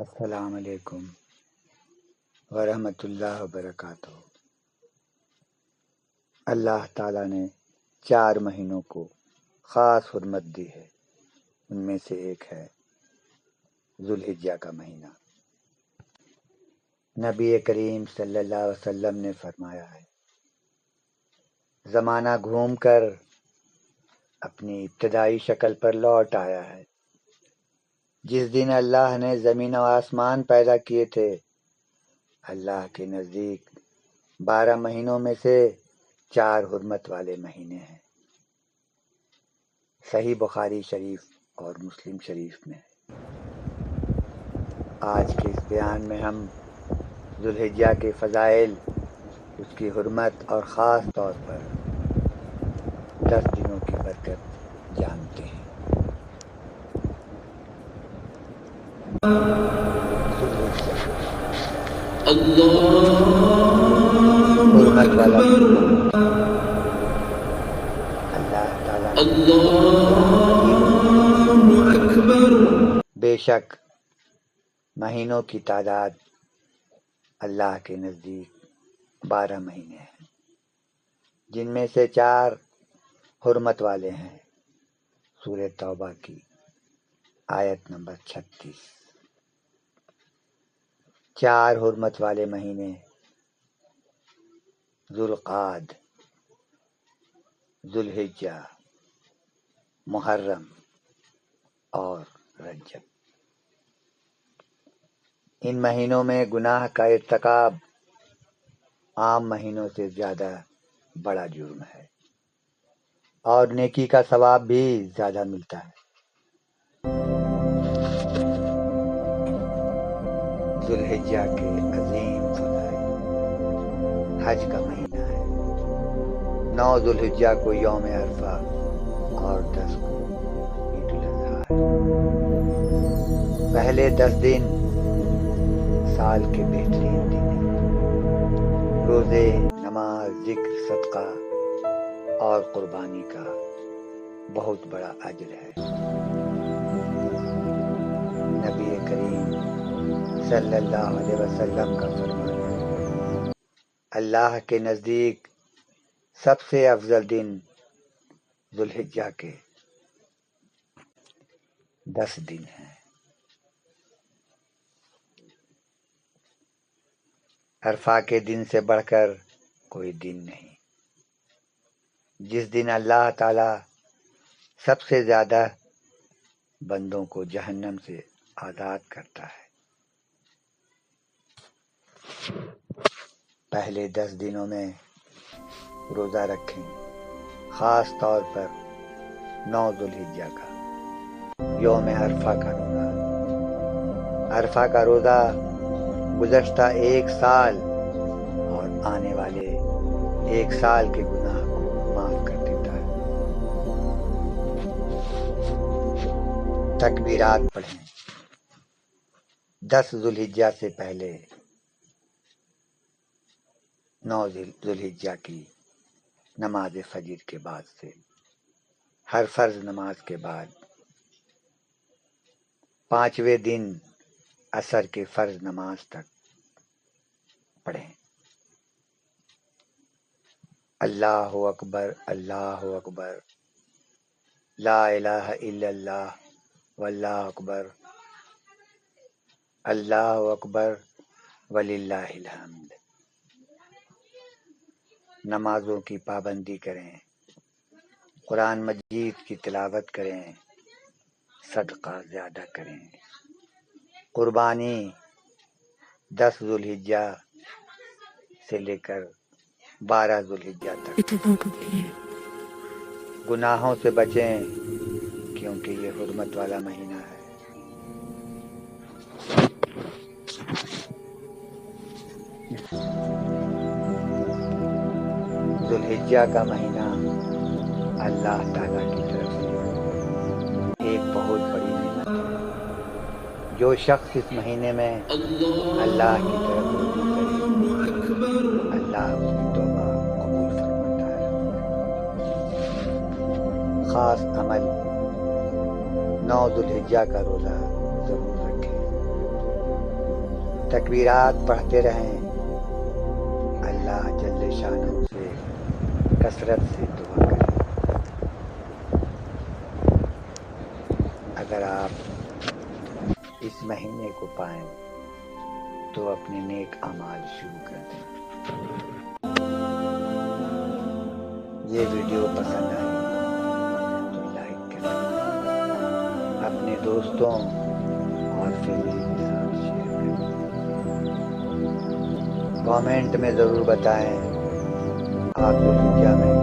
السلام علیکم ورحمۃ اللہ وبرکاتہ۔ اللہ تعالیٰ نے 4 مہینوں کو خاص حرمت دی ہے، ان میں سے ایک ہے ذوالحجہ کا مہینہ۔ نبی کریم صلی اللہ علیہ وسلم نے فرمایا ہے، زمانہ گھوم کر اپنی ابتدائی شکل پر لوٹ آیا ہے۔ جس دن اللہ نے زمین و آسمان پیدا کیے تھے، اللہ کے نزدیک 12 مہینوں میں سے 4 حرمت والے مہینے ہیں۔ صحیح بخاری شریف اور مسلم شریف میں۔ آج کے اس بیان میں ہم ذوالحجہ کے فضائل، اس کی حرمت اور خاص طور پر 10 دنوں کی برکت جانتے ہیں۔ حرمت والا اللہ تعالیٰ بے شک مہینوں کی تعداد اللہ کے نزدیک 12 مہینے ہیں، جن میں سے 4 حرمت والے ہیں۔ سورہ توبہ کی آیت نمبر 36۔ 4 حرمت والے مہینے ذوالقعدہ، ذوالحجہ، محرم اور رجب۔ ان مہینوں میں گناہ کا ارتکاب عام مہینوں سے زیادہ بڑا جرم ہے، اور نیکی کا ثواب بھی زیادہ ملتا ہے۔ ذوالحجہ کے عظیم فضائل۔ حج کا مہینہ ہے۔ 9 ذوالحجہ کو یوم عرفہ اور 10 کو عید الاضحیٰ ہے۔ پہلے 10 دن سال کے بہترین دن ہیں۔ روزے، نماز، ذکر، صدقہ اور قربانی کا بہت بڑا اجر ہے۔ نبی کریم صلی اللہ علیہ وسلم کا فرمان ہے، اللہ کے نزدیک سب سے افضل دن ذوالحجہ کے 10 دن ہیں۔ عرفہ کے دن سے بڑھ کر کوئی دن نہیں، جس دن اللہ تعالی سب سے زیادہ بندوں کو جہنم سے آزاد کرتا ہے۔ پہلے 10 دنوں میں روزہ رکھیں، خاص طور پر 9 ذوالحجہ کا، یوم عرفہ کا روزہ۔ عرفہ کا روزہ گزشتہ 1 سال اور آنے والے 1 سال کے گناہ کو معاف کر دیتا ہے۔ تکبیرات پڑھیں۔ 10 ذوالحجہ سے پہلے 9 ذوالحجہ کی نماز فجر کے بعد سے، ہر فرض نماز کے بعد 5ویں دن عصر کے فرض نماز تک پڑھیں۔ اللہ اکبر، اللہ اکبر، لا الہ الا اللہ واللہ اکبر، اللہ اکبر وللہ الحمد۔ نمازوں کی پابندی کریں، قرآن مجید کی تلاوت کریں، صدقہ زیادہ کریں۔ قربانی 10 ذوالحجہ سے لے کر 12 ذوالحجہ تک۔ گناہوں سے بچیں، کیونکہ یہ حرمت والا مہینہ ہے۔ ذوالحجہ کا مہینہ اللہ تعالیٰ کی طرف سے ایک بہت بڑی نعمت ہے۔ جو شخص اس مہینے میں اللہ کی طرف رجوع کرے، اللہ اس کی توبہ قبول فرماتا ہے۔ خاص عمل 9 ذوالحجہ کا روزہ ضرور رکھیں۔ تکبیرات پڑھتے رہیں، اللہ جل شانہ سے کثرت سے دعا کریں۔ اگر آپ اس مہینے کو پائیں تو اپنے نیک اعمال شروع کر دیں۔ یہ ویڈیو پسند آئی تو لائک کریں، اپنے دوستوں اور فیملی کے ساتھ شیئر کریں۔ کامنٹ میں ضرور بتائیں آپ ذوالحجہ میں